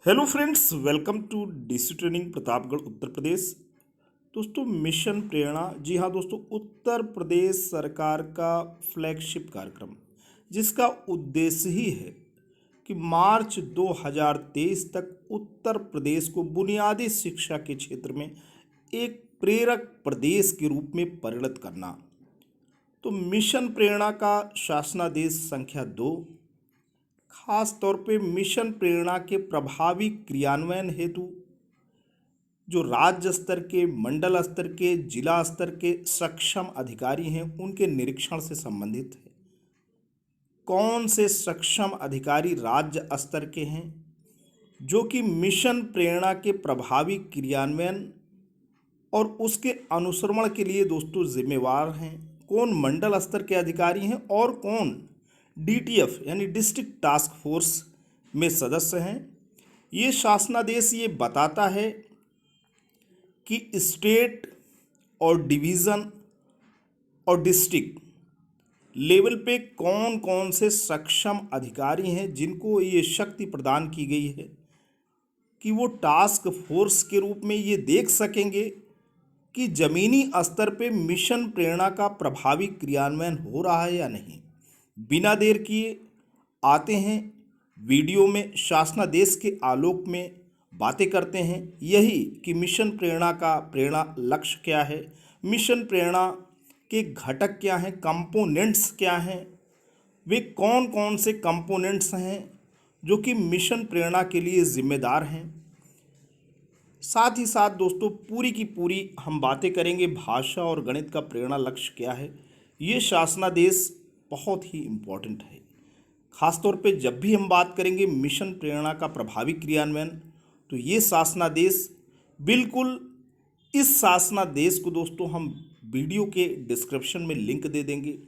Hello friends, welcome to DC training Pratapgarh Uttar Pradesh. दोस्तों, mission प्रेरणा, जी हाँ दोस्तों, उत्तर प्रदेश सरकार का फ्लैगशिप कार्यक्रम, जिसका उद्देश्य ही है कि मार्च 2023 तक उत्तर प्रदेश को बुनियादी शिक्षा के क्षेत्र में एक प्रेरक प्रदेश के रूप में परिणत करना। तो मिशन प्रेरणा का शासनादेश संख्या 2 खास तौर पे मिशन प्रेरणा के प्रभावी क्रियान्वयन हेतु जो राज्य स्तर के, मंडल स्तर के, जिला स्तर के सक्षम अधिकारी हैं, उनके निरीक्षण से संबंधित है। कौन से सक्षम अधिकारी राज्य स्तर के हैं जो कि मिशन प्रेरणा के प्रभावी क्रियान्वयन और उसके अनुश्रवण के लिए दोस्तों जिम्मेवार हैं? कौन मंडल स्तर के अधिकारी हैं और कौन डीटीएफ यानी डिस्ट्रिक्ट टास्क फोर्स में सदस्य हैं? ये शासनादेश ये बताता है कि स्टेट और डिवीज़न और डिस्ट्रिक्ट लेवल पे कौन कौन से सक्षम अधिकारी हैं जिनको ये शक्ति प्रदान की गई है कि वो टास्क फोर्स के रूप में ये देख सकेंगे कि ज़मीनी स्तर पे मिशन प्रेरणा का प्रभावी क्रियान्वयन हो रहा है या नहीं। बिना देर किए आते हैं वीडियो में, शासनादेश के आलोक में बातें करते हैं यही कि मिशन प्रेरणा का प्रेरणा लक्ष्य क्या है, मिशन प्रेरणा के घटक क्या हैं, कंपोनेंट्स क्या हैं, वे कौन कौन से कंपोनेंट्स हैं जो कि मिशन प्रेरणा के लिए जिम्मेदार हैं। साथ ही साथ दोस्तों पूरी की पूरी हम बातें करेंगे भाषा और गणित का प्रेरणा लक्ष्य क्या है। ये शासनादेश बहुत ही इम्पोर्टेंट है। खासतौर पे जब भी हम बात करेंगे मिशन प्रेरणा का प्रभावी क्रियान्वयन, तो ये शासनादेश बिल्कुल, इस शासनादेश को दोस्तों हम वीडियो के डिस्क्रिप्शन में लिंक दे देंगे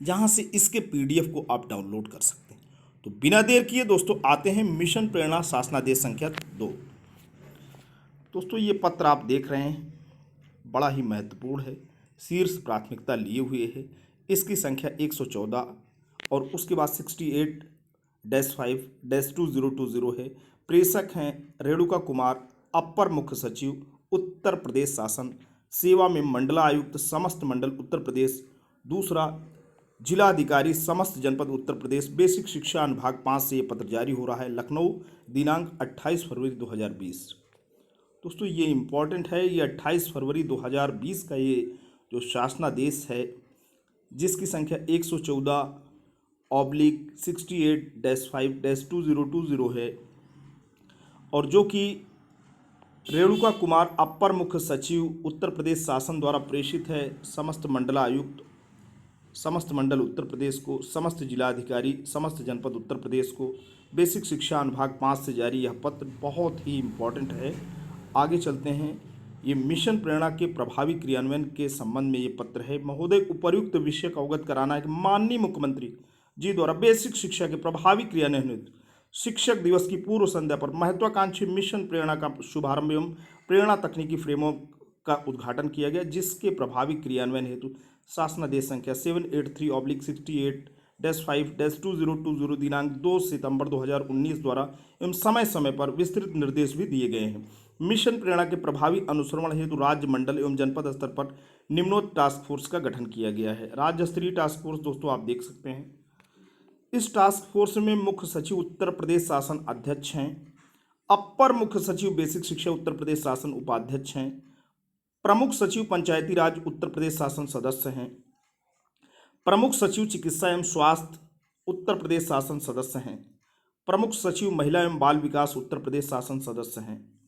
जहाँ से इसके पीडीएफ को आप डाउनलोड कर सकते हैं। तो बिना देर किए दोस्तों आते हैं मिशन प्रेरणा शासनादेश संख्या 2। दोस्तों ये पत्र आप देख रहे हैं, बड़ा ही महत्वपूर्ण है, शीर्ष प्राथमिकता लिए हुए है। इसकी संख्या 114 और उसके बाद 68-5-2020 है। प्रेषक हैं रेणुका कुमार, अपर मुख्य सचिव उत्तर प्रदेश शासन, सेवा में मंडलायुक्त समस्त मंडल उत्तर प्रदेश। दूसरा, जिलाधिकारी समस्त जनपद उत्तर प्रदेश। बेसिक शिक्षा अनुभाग 5 से ये पत्र जारी हो रहा है। लखनऊ, दिनांक 28 फरवरी 2020। दोस्तों ये इम्पॉर्टेंट है, ये 28 फरवरी 2020 का ये जो शासनादेश है, जिसकी संख्या 114/68-5-2020 है और जो कि रेणुका कुमार अपर मुख्य सचिव उत्तर प्रदेश शासन द्वारा प्रेषित है समस्त मंडलायुक्त समस्त मंडल उत्तर प्रदेश को, समस्त जिलाधिकारी समस्त जनपद उत्तर प्रदेश को। बेसिक शिक्षा अनुभाग 5 से जारी यह पत्र बहुत ही इम्पॉर्टेंट है। आगे चलते हैं। ये मिशन प्रेरणा के प्रभावी क्रियान्वयन के संबंध में ये पत्र है। महोदय, उपर्युक्त विषय का अवगत कराना है कि माननीय मुख्यमंत्री जी द्वारा बेसिक शिक्षा के प्रभावी क्रियान्वयन हेतु शिक्षक दिवस की पूर्व संध्या पर महत्वाकांक्षी मिशन प्रेरणा का शुभारंभ एवं प्रेरणा तकनीकी फ्रेमवर्क का उद्घाटन किया गया, जिसके प्रभावी क्रियान्वयन हेतु शासनादेश संख्या 783/5-2020 दिनांक 2 सितंबर 2019 द्वारा एवं समय समय पर विस्तृत निर्देश भी दिए गए हैं। मिशन प्रेरणा के प्रभावी अनुसरण हेतु राज्य, मंडल एवं जनपद स्तर पर निम्नोक्त टास्क फोर्स का गठन किया गया है। राज्य स्तरीय टास्क फोर्स दोस्तों आप देख सकते हैं। इस टास्क फोर्स में मुख्य सचिव उत्तर प्रदेश शासन अध्यक्ष हैं, अपर मुख्य सचिव बेसिक शिक्षा उत्तर प्रदेश शासन उपाध्यक्ष हैं, प्रमुख सचिव पंचायती राज उत्तर प्रदेश शासन सदस्य हैं, प्रमुख सचिव चिकित्सा एवं स्वास्थ्य उत्तर प्रदेश शासन सदस्य हैं, प्रमुख सचिव महिला एवं बाल विकास उत्तर प्रदेश शासन सदस्य हैं,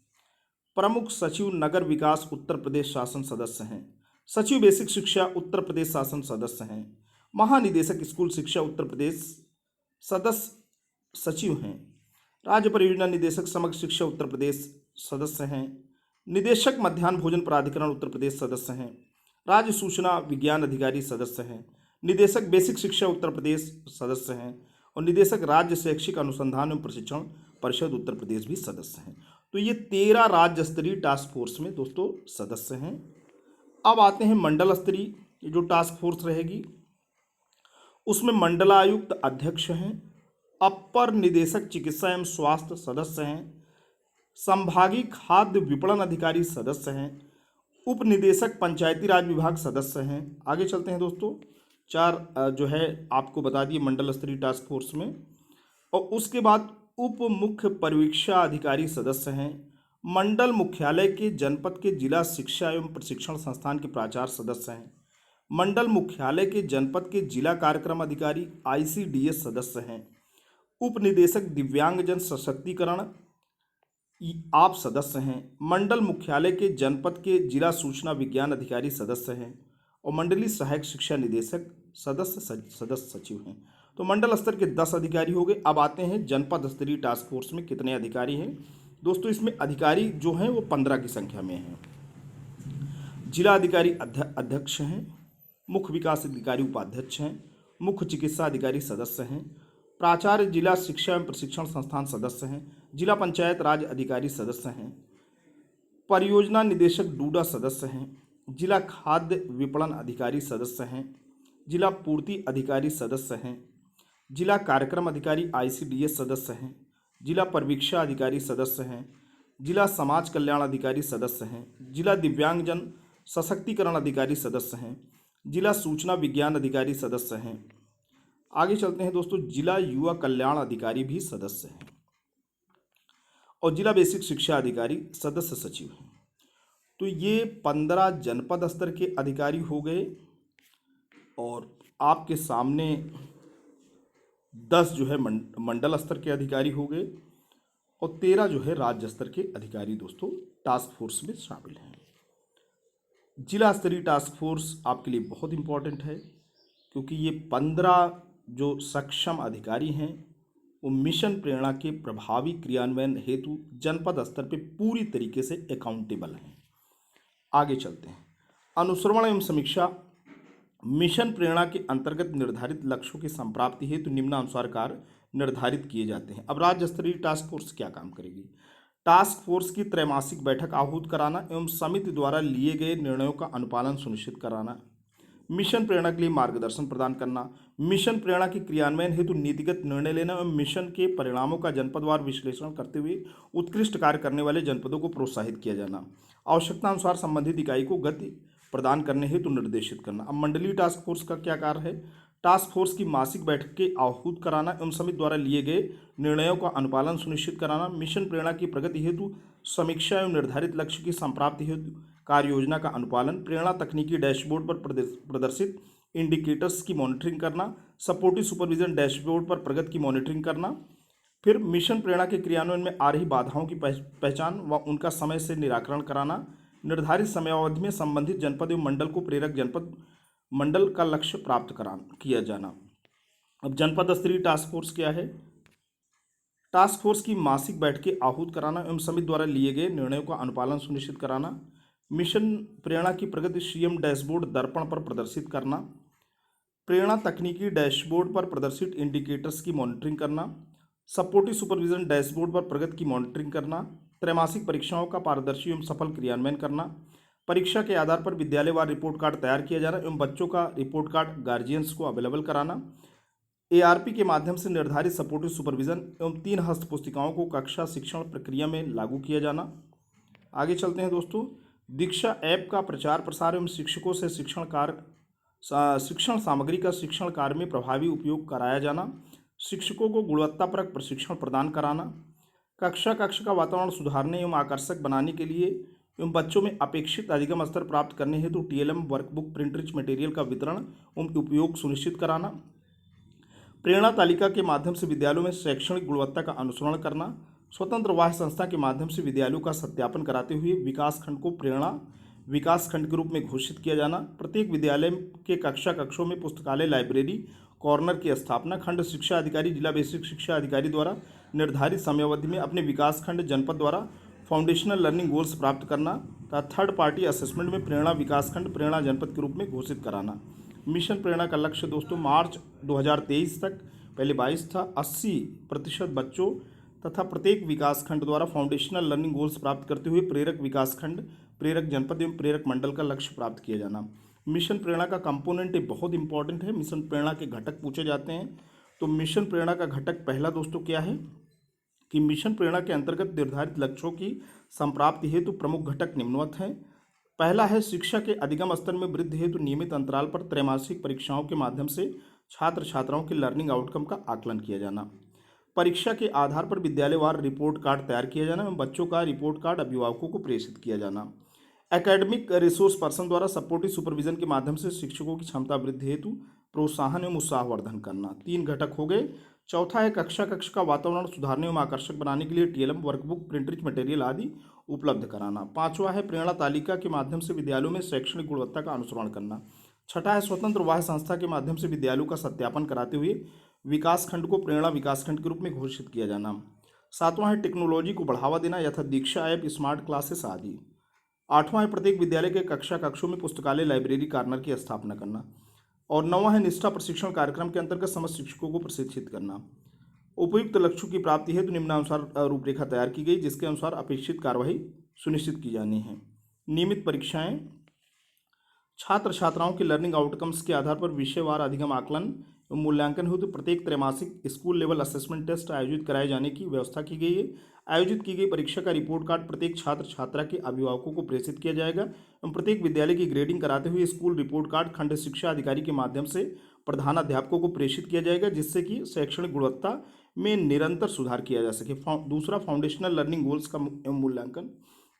प्रमुख सचिव नगर विकास उत्तर प्रदेश शासन सदस्य हैं, सचिव बेसिक शिक्षा उत्तर प्रदेश शासन सदस्य हैं, महानिदेशक स्कूल शिक्षा उत्तर प्रदेश सदस्य सचिव हैं, राज्य परियोजना निदेशक समग्र शिक्षा उत्तर प्रदेश सदस्य हैं, निदेशक मध्याह्न भोजन प्राधिकरण उत्तर प्रदेश सदस्य हैं, राज्य सूचना विज्ञान अधिकारी सदस्य हैं, निदेशक बेसिक शिक्षा उत्तर प्रदेश सदस्य हैं और निदेशक राज्य शैक्षिक अनुसंधान एवं प्रशिक्षण परिषद उत्तर प्रदेश भी सदस्य हैं। तो ये 13 राज्य स्तरीय टास्क फोर्स में दोस्तों सदस्य हैं। अब आते हैं मंडल स्तरीय जो टास्क फोर्स रहेगी, उसमें मंडलायुक्त अध्यक्ष हैं, अपर निदेशक चिकित्सा एवं स्वास्थ्य सदस्य हैं, संभागीय खाद्य विपणन अधिकारी सदस्य हैं, उप निदेशक पंचायती राज विभाग सदस्य हैं। आगे चलते हैं दोस्तों, चार जो है आपको बता दिए मंडल स्तरीय टास्क फोर्स में। और उसके बाद उप मुख्य परिवीक्षा अधिकारी सदस्य हैं, मंडल मुख्यालय के जनपद के जिला शिक्षा एवं प्रशिक्षण संस्थान के प्राचार्य सदस्य हैं, मंडल मुख्यालय के जनपद के जिला कार्यक्रम अधिकारी ICDS सदस्य हैं, उप निदेशक दिव्यांगजन सशक्तिकरण आप सदस्य हैं, मंडल मुख्यालय के जनपद के जिला सूचना विज्ञान अधिकारी सदस्य हैं और मंडलीय सहायक शिक्षा निदेशक सदस्य सचिव हैं। तो मंडल स्तर के 10 अधिकारी हो गए। अब आते हैं जनपद स्तरीय टास्क फोर्स में कितने अधिकारी हैं दोस्तों। इसमें अधिकारी जो हैं वो 15 की संख्या में हैं। जिला अधिकारी अध्यक्ष हैं, मुख्य विकास अधिकारी उपाध्यक्ष हैं, मुख्य चिकित्सा अधिकारी सदस्य हैं, प्राचार्य जिला शिक्षा एवं प्रशिक्षण संस्थान सदस्य हैं, जिला पंचायत राज अधिकारी सदस्य हैं, परियोजना निदेशक डूडा सदस्य हैं, जिला खाद्य विपणन अधिकारी सदस्य हैं, जिला पूर्ति अधिकारी सदस्य हैं, जिला कार्यक्रम अधिकारी ICDS सदस्य हैं, जिला परिवीक्षा अधिकारी सदस्य हैं, जिला समाज कल्याण अधिकारी सदस्य हैं, जिला दिव्यांगजन सशक्तिकरण अधिकारी सदस्य हैं, जिला सूचना विज्ञान अधिकारी सदस्य हैं। आगे चलते हैं दोस्तों, जिला युवा कल्याण अधिकारी भी सदस्य हैं और जिला बेसिक शिक्षा अधिकारी सदस्य सचिव हैं। तो ये 15 जनपद स्तर के अधिकारी हो गए और आपके सामने 10 जो है मंडल स्तर के अधिकारी हो गए और 13 जो है राज्य स्तर के अधिकारी दोस्तों टास्क फोर्स में शामिल हैं। जिला स्तरीय टास्क फोर्स आपके लिए बहुत इंपॉर्टेंट है क्योंकि ये 15 जो सक्षम अधिकारी हैं वो मिशन प्रेरणा के प्रभावी क्रियान्वयन हेतु जनपद स्तर पे पूरी तरीके से अकाउंटेबल हैं। आगे चलते हैं, अनुश्रवण एवं समीक्षा। मिशन प्रेरणा के अंतर्गत निर्धारित लक्ष्यों की संप्राप्ति हेतु निम्नानुसार कार्य निर्धारित किए जाते हैं। अब राज्य स्तरीय टास्क फोर्स क्या काम करेगी। टास्क फोर्स की त्रैमासिक बैठक आहूत कराना एवं समिति द्वारा लिए गए निर्णयों का अनुपालन सुनिश्चित कराना, मिशन प्रेरणा के लिए मार्गदर्शन प्रदान करना, मिशन प्रेरणा के क्रियान्वयन हेतु नीतिगत निर्णय लेना एवं मिशन के परिणामों का जनपदवार विश्लेषण करते हुए उत्कृष्ट कार्य करने वाले जनपदों को प्रोत्साहित किया जाना, आवश्यकता अनुसार संबंधित इकाई को गति प्रदान करने हेतु निर्देशित करना। अब मंडलीय टास्क फोर्स का क्या कार्य है। टास्क फोर्स की मासिक बैठक के आहूत कराना एवं समिति द्वारा लिए गए निर्णयों का अनुपालन सुनिश्चित कराना, मिशन प्रेरणा की प्रगति हेतु समीक्षा एवं निर्धारित लक्ष्य की संप्राप्ति हेतु कार्य योजना का अनुपालन, प्रेरणा तकनीकी डैशबोर्ड पर प्रदर्शित इंडिकेटर्स की मॉनिटरिंग करना, सपोर्टिव सुपरविजन डैशबोर्ड पर प्रगति की मॉनिटरिंग करना, फिर मिशन प्रेरणा के क्रियान्वयन में आ रही बाधाओं की पहचान व उनका समय से निराकरण कराना, निर्धारित समयावधि में संबंधित जनपद एवं मंडल को प्रेरक जनपद मंडल का लक्ष्य प्राप्त किया जाना। अब जनपद स्तरीय टास्क फोर्स क्या है। टास्क फोर्स की मासिक बैठकें आहूत कराना एवं समिति द्वारा लिए गए निर्णयों का अनुपालन सुनिश्चित कराना, मिशन प्रेरणा की प्रगति CM डैशबोर्ड दर्पण पर प्रदर्शित करना, प्रेरणा तकनीकी डैशबोर्ड पर प्रदर्शित इंडिकेटर्स की मॉनिटरिंग करना, सपोर्टिव सुपरविजन डैशबोर्ड पर प्रगति की मॉनिटरिंग करना, त्रैमासिक परीक्षाओं का पारदर्शी एवं सफल क्रियान्वयन करना, परीक्षा के आधार पर विद्यालयवार रिपोर्ट कार्ड तैयार किया जाना एवं बच्चों का रिपोर्ट कार्ड गार्जियंस को अवेलेबल कराना, ARP के माध्यम से निर्धारित सपोर्टिव सुपरविजन एवं 3 हस्त पुस्तिकाओं को कक्षा शिक्षण प्रक्रिया में लागू किया जाना। आगे चलते हैं दोस्तों, दीक्षा ऐप का प्रचार प्रसार एवं शिक्षकों से शिक्षण सामग्री का शिक्षण कार्य में प्रभावी उपयोग कराया जाना, शिक्षकों को गुणवत्तापरक प्रशिक्षण प्रदान कराना, कक्षा का वातावरण सुधारने एवं आकर्षक बनाने के लिए एवं बच्चों में अपेक्षित अधिगम स्तर प्राप्त करने हेतु TLM workbook print rich material का वितरण एवं उपयोग सुनिश्चित कराना, प्रेरणा तालिका के माध्यम से विद्यालयों में शैक्षणिक गुणवत्ता का अनुसरण करना, स्वतंत्र बाह्य संस्था के माध्यम से विद्यालयों का सत्यापन कराते हुए विकासखंड को प्रेरणा विकासखंड के रूप में घोषित किया जाना, प्रत्येक विद्यालय के कक्षों में पुस्तकालय लाइब्रेरी कॉर्नर की स्थापना, खंड शिक्षा अधिकारी जिला बेसिक शिक्षा अधिकारी द्वारा निर्धारित समयावधि में अपने विकासखंड जनपद द्वारा फाउंडेशनल लर्निंग गोल्स प्राप्त करना तथा थर्ड पार्टी असेसमेंट में प्रेरणा विकासखंड प्रेरणा जनपद के रूप में घोषित कराना। मिशन प्रेरणा का लक्ष्य दोस्तों मार्च 2023 तक, पहले 22 था, 80% बच्चों तथा प्रत्येक विकासखंड द्वारा फाउंडेशनल लर्निंग गोल्स प्राप्त करते हुए प्रेरक विकासखंड, प्रेरक जनपद एवं प्रेरक मंडल का लक्ष्य प्राप्त किया जाना। मिशन प्रेरणा का कंपोनेंट बहुत इंपॉर्टेंट है, मिशन प्रेरणा के घटक पूछे जाते हैं। तो मिशन प्रेरणा का घटक पहला दोस्तों क्या है कि मिशन प्रेरणा के अंतर्गत निर्धारित लक्ष्यों की संप्राप्ति हेतु प्रमुख घटक निम्नवत हैं। पहला है शिक्षा के अधिगम स्तर में वृद्धि हेतु नियमित अंतराल पर त्रैमासिक परीक्षाओं के माध्यम से छात्र छात्राओं के लर्निंग आउटकम का आकलन किया जाना। परीक्षा के आधार पर विद्यालयवार रिपोर्ट कार्ड तैयार किया जाना एवं बच्चों का रिपोर्ट कार्ड अभिभावकों को प्रेषित किया जाना। एकेडमिक रिसोर्स पर्सन द्वारा सपोर्टिव सुपरविजन के माध्यम से शिक्षकों की क्षमता वृद्धि हेतु प्रोत्साहन एवं उत्साहवर्धन करना। 3 घटक हो गए। चौथा है कक्ष का वातावरण सुधारने एवं आकर्षक बनाने के लिए टीएलएम वर्कबुक प्रिंटेज मटेरियल आदि उपलब्ध कराना। 5वां है प्रेरणा तालिका के माध्यम से विद्यालयों में शैक्षणिक गुणवत्ता का अनुसरण करना। 6ठा है स्वतंत्र बाह्य संस्था के माध्यम से विद्यालयों का सत्यापन कराते हुए विकासखंड को प्रेरणा विकासखंड के रूप में घोषित किया जाना। 7वां है टेक्नोलॉजी को बढ़ावा देना यथा दीक्षा ऐप, स्मार्ट क्लासेस आदि। 8वां है प्रत्येक विद्यालय के कक्षों में पुस्तकालय लाइब्रेरी कॉर्नर की स्थापना करना। और 9वां है निष्ठा प्रशिक्षण कार्यक्रम के अंतर्गत समस्त शिक्षकों को प्रशिक्षित करना। उपयुक्त लक्ष्यों की प्राप्ति हेतु निम्नानुसार रूपरेखा तैयार की गई, जिसके अनुसार अपेक्षित कार्यवाही सुनिश्चित की जानी है। नियमित परीक्षाएं छात्र छात्राओं के लर्निंग आउटकम्स के आधार पर विषयवार अधिगम आकलन एवं मूल्यांकन हेतु प्रत्येक त्रैमासिक स्कूल लेवल असेसमेंट टेस्ट आयोजित कराए जाने की व्यवस्था की गई है। आयोजित की गई परीक्षा का रिपोर्ट कार्ड प्रत्येक छात्र छात्रा के अभिभावकों को प्रेषित किया जाएगा एवं प्रत्येक विद्यालय की ग्रेडिंग कराते हुए स्कूल रिपोर्ट कार्ड खंड शिक्षा अधिकारी के माध्यम से प्रधानाध्यापकों को प्रेषित किया जाएगा, जिससे कि शैक्षणिक गुणवत्ता में निरंतर सुधार किया जा सके। दूसरा, फाउंडेशनल लर्निंग गोल्स का मूल्यांकन।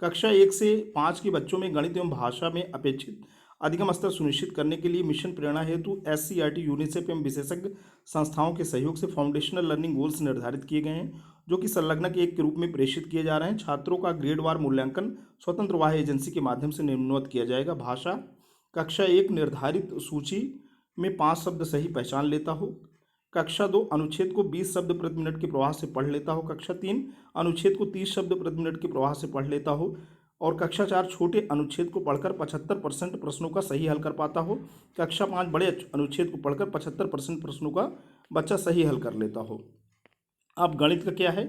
कक्षा 1 से 5 के बच्चों में गणित एवं भाषा में अपेक्षित अधिगम स्तर सुनिश्चित करने के लिए मिशन प्रेरणा हेतु SCRT, यूनिसेफ एवं विशेषज्ञ संस्थाओं के सहयोग से फाउंडेशनल लर्निंग गोल्स निर्धारित किए गए हैं, जो कि संलग्नक 1 के रूप में प्रेषित किए जा रहे हैं। छात्रों का ग्रेडवार मूल्यांकन स्वतंत्र बाह्य एजेंसी के माध्यम से निम्नवत किया जाएगा। भाषा, कक्षा 1 निर्धारित सूची में 5 शब्द सही पहचान लेता हो। कक्षा 2 अनुच्छेद को 20 शब्द प्रति मिनट के प्रवाह से पढ़ लेता हो। कक्षा 3 अनुच्छेद को 30 शब्द प्रति मिनट के प्रवाह से पढ़ लेता हो। और कक्षा 4 छोटे अनुच्छेद को पढ़कर 75% प्रश्नों का सही हल कर पाता हो। कक्षा 5 बड़े अनुच्छेद को पढ़कर 75% प्रश्नों का बच्चा सही हल कर लेता हो। अब गणित का क्या है?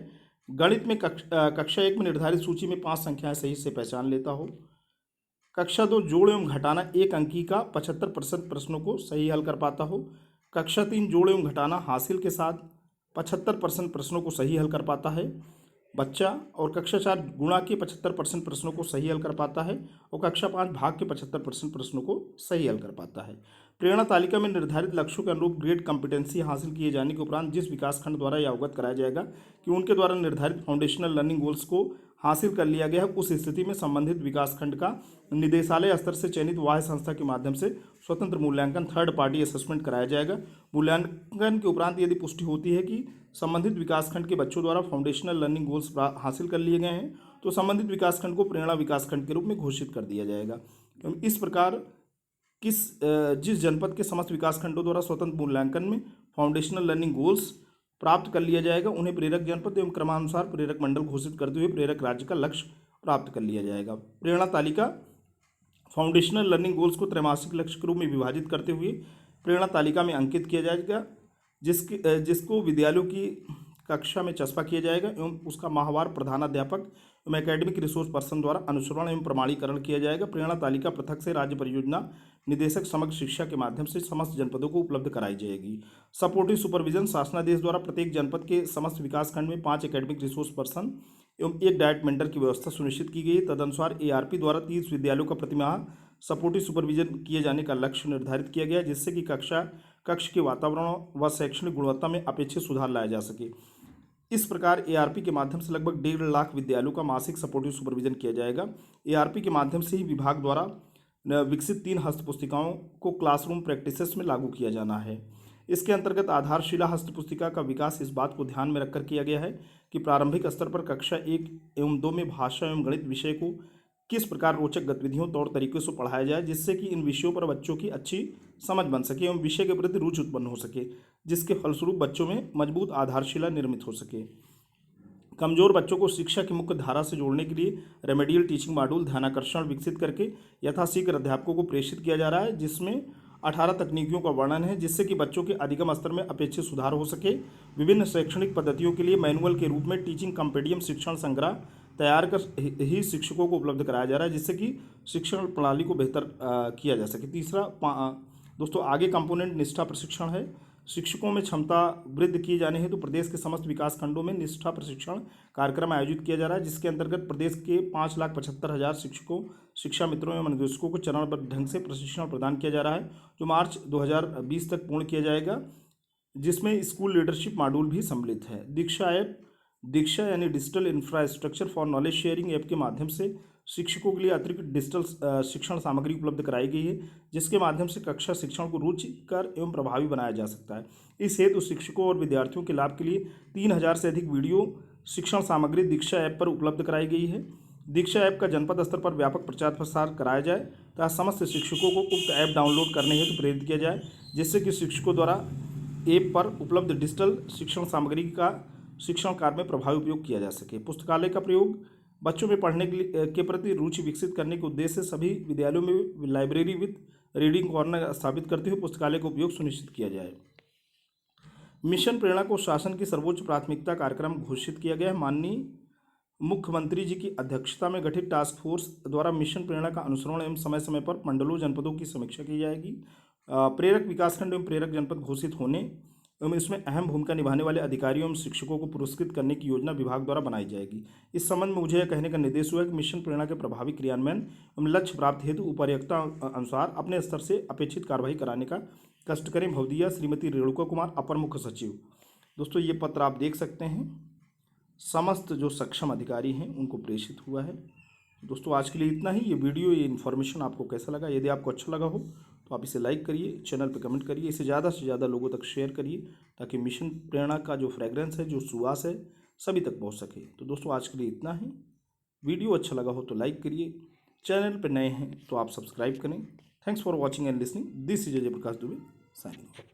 गणित में कक्षा 1 में निर्धारित सूची में 5 संख्याएं सही से पहचान लेता हो। कक्षा 2 जोड़ एवं घटाना 1 अंकी का 75% प्रश्नों को सही हल कर पाता हो। कक्षा 3 जोड़ एवं घटाना हासिल के साथ 75% प्रश्नों को सही हल कर पाता है बच्चा। और कक्षा 4 गुणा के 75% प्रश्नों को सही हल कर पाता है और कक्षा 5 भाग के 75% प्रश्नों को सही हल कर पाता है। प्रेरणा तालिका में निर्धारित लक्ष्यों के अनुरूप ग्रेड कॉम्पिटेंसी हासिल किए जाने के उपरांत जिस विकासखंड द्वारा यह अवगत कराया जाएगा कि उनके द्वारा निर्धारित फाउंडेशनल लर्निंग गोल्स को हासिल कर लिया गया है, उस स्थिति में संबंधित विकासखंड का निदेशालय स्तर से चयनित बाह्य संस्था के माध्यम से स्वतंत्र मूल्यांकन थर्ड पार्टी असेसमेंट कराया जाएगा। मूल्यांकन के उपरांत यदि पुष्टि होती है कि संबंधित विकासखंड के बच्चों द्वारा फाउंडेशनल लर्निंग गोल्स हासिल कर लिए गए हैं, तो संबंधित विकासखंड को प्रेरणा विकासखंड के रूप में घोषित कर दिया जाएगा। इस प्रकार जिस जनपद के समस्त विकासखंडों द्वारा स्वतंत्र मूल्यांकन में फाउंडेशनल लर्निंग गोल्स प्राप्त कर लिया जाएगा, उन्हें प्रेरक जनपद एवं क्रमानुसार प्रेरक मंडल घोषित करते हुए प्रेरक राज्य का लक्ष्य प्राप्त कर लिया जाएगा। प्रेरणा तालिका फाउंडेशनल लर्निंग गोल्स को त्रैमासिक लक्ष्य के रूप में विभाजित करते हुए प्रेरणा तालिका में अंकित किया जाएगा, जिसको विद्यालयों की कक्षा में चस्पा किया जाएगा एवं उसका माहवार प्रधानाध्यापक एवं एकेडमिक रिसोर्स पर्सन द्वारा अनुसरण एवं प्रमाणीकरण किया जाएगा। प्रेरणा तालिका पृथक से राज्य परियोजना निदेशक समग्र शिक्षा के माध्यम से समस्त जनपदों को उपलब्ध कराई जाएगी। सपोर्टिव सुपरविजन शासनादेश द्वारा प्रत्येक जनपद के समस्त विकासखंड में 5 एकेडमिक रिसोर्स पर्सन एवं 1 डाइट मेंटर की व्यवस्था सुनिश्चित की गई। तदनुसार ARP द्वारा 30 विद्यालयों का प्रतिमाह सपोर्टिव सुपरविजन किए जाने का लक्ष्य निर्धारित किया गया, जिससे कि कक्ष के वातावरण व शैक्षणिक गुणवत्ता में अपेक्षित सुधार लाया जा सके। इस प्रकार ARP के माध्यम से लगभग 1.5 लाख विद्यालयों का मासिक सपोर्टिव सुपरविजन किया जाएगा। ARP के माध्यम से ही विभाग द्वारा विकसित 3 हस्त पुस्तिकाओं को क्लासरूम प्रैक्टिसेस में लागू किया जाना है। इसके अंतर्गत आधारशिला हस्त पुस्तिका का विकास इस बात को ध्यान में रखकर किया गया है कि प्रारंभिक स्तर पर कक्षा 1 एवं 2 में भाषा एवं गणित विषय को किस प्रकार रोचक गतिविधियों तौर तरीके से पढ़ाया जाए, जिससे कि इन विषयों पर बच्चों की अच्छी समझ बन सके एवं विषय के प्रति रुचि उत्पन्न हो सके, जिसके फलस्वरूप बच्चों में मजबूत आधारशिला निर्मित हो सके। कमजोर बच्चों को शिक्षा की मुख्य धारा से जोड़ने के लिए रेमेडियल टीचिंग मॉड्यूल ध्यानाकर्षण विकसित करके यथाशीघ्र अध्यापकों को प्रेषित किया जा रहा है, जिसमें 18 तकनीकियों का वर्णन है, जिससे कि बच्चों के अधिगम स्तर में अपेक्षित सुधार हो सके। विभिन्न शैक्षणिक पद्धतियों के लिए मैनुअल के रूप में टीचिंग कंपेडियम शिक्षण संग्रह तैयार कर ही शिक्षकों को उपलब्ध कराया जा रहा है, जिससे कि शिक्षण प्रणाली को बेहतर किया जा सके। तीसरा दोस्तों आगे कंपोनेंट निष्ठा प्रशिक्षण है। शिक्षकों में क्षमता वृद्धि किए जाने हेतु प्रदेश के समस्त विकास खंडों में निष्ठा प्रशिक्षण कार्यक्रम आयोजित किया जा रहा है, जिसके अंतर्गत प्रदेश के 5,75,000 शिक्षकों, शिक्षा मित्रों एवं अनुदेशकों को चरणबद्ध ढंग से प्रशिक्षण प्रदान किया जा रहा है, जो मार्च 2020 तक पूर्ण किया जाएगा, जिसमें स्कूल लीडरशिप मॉड्यूल भी सम्मिलित है। दीक्षा ऐप, दीक्षा यानी digital infrastructure for knowledge sharing app के माध्यम से शिक्षकों के लिए अतिरिक्त डिजिटल शिक्षण सामग्री उपलब्ध कराई गई है, जिसके माध्यम से कक्षा शिक्षण को रुचिकर एवं प्रभावी बनाया जा सकता है। इस हेतु शिक्षकों और विद्यार्थियों के लाभ के लिए 3,000 से अधिक वीडियो शिक्षण सामग्री दीक्षा ऐप पर उपलब्ध कराई गई है। दीक्षा ऐप का जनपद स्तर पर व्यापक प्रचार प्रसार कराया जाए तथा समस्त शिक्षकों को उक्त ऐप डाउनलोड करने हेतु प्रेरित किया जाए, जिससे कि शिक्षकों द्वारा ऐप पर उपलब्ध डिजिटल शिक्षण सामग्री का शिक्षण कार्य में प्रभावी उपयोग किया जा सके। पुस्तकालय का प्रयोग बच्चों में पढ़ने के प्रति रुचि विकसित करने के उद्देश्य से सभी विद्यालयों में लाइब्रेरी विद रीडिंग कॉर्नर स्थापित करते हुए पुस्तकालय का उपयोग सुनिश्चित किया जाए। मिशन प्रेरणा को शासन की सर्वोच्च प्राथमिकता कार्यक्रम घोषित किया गया है। माननीय मुख्यमंत्री जी की अध्यक्षता में गठित टास्क फोर्स द्वारा मिशन प्रेरणा का अनुसरण एवं समय समय पर मंडलों जनपदों की समीक्षा की जाएगी। प्रेरक विकासखंड एवं प्रेरक जनपद घोषित होने एवं इसमें अहम भूमिका निभाने वाले अधिकारियों एवं शिक्षकों को पुरस्कृत करने की योजना विभाग द्वारा बनाई जाएगी। इस संबंध में मुझे यह कहने का निर्देश हुआ है कि मिशन प्रेरणा के प्रभावी क्रियान्वयन एवं लक्ष्य प्राप्ति हेतु उपर्युक्ता अनुसार अपने स्तर से अपेक्षित कार्रवाई कराने का कष्ट करें। भवदिया श्रीमती रेणुका कुमार, अपर मुख्य सचिव। दोस्तों ये पत्र आप देख सकते हैं, समस्त जो सक्षम अधिकारी हैं उनको प्रेषित हुआ है। दोस्तों आज के लिए इतना ही। ये वीडियो, ये इन्फॉर्मेशन आपको कैसा लगा? यदि आपको अच्छा लगा हो तो आप इसे लाइक करिए, चैनल पर कमेंट करिए, इसे ज़्यादा से ज़्यादा लोगों तक शेयर करिए, ताकि मिशन प्रेरणा का जो फ्रेग्रेंस है, जो सुवास है, सभी तक पहुंच सके। तो दोस्तों आज के लिए इतना ही। वीडियो अच्छा लगा हो तो लाइक करिए, चैनल पर नए हैं तो आप सब्सक्राइब करें। Thanks for watching and listening. This is Ajay Prakash Dubey signing off.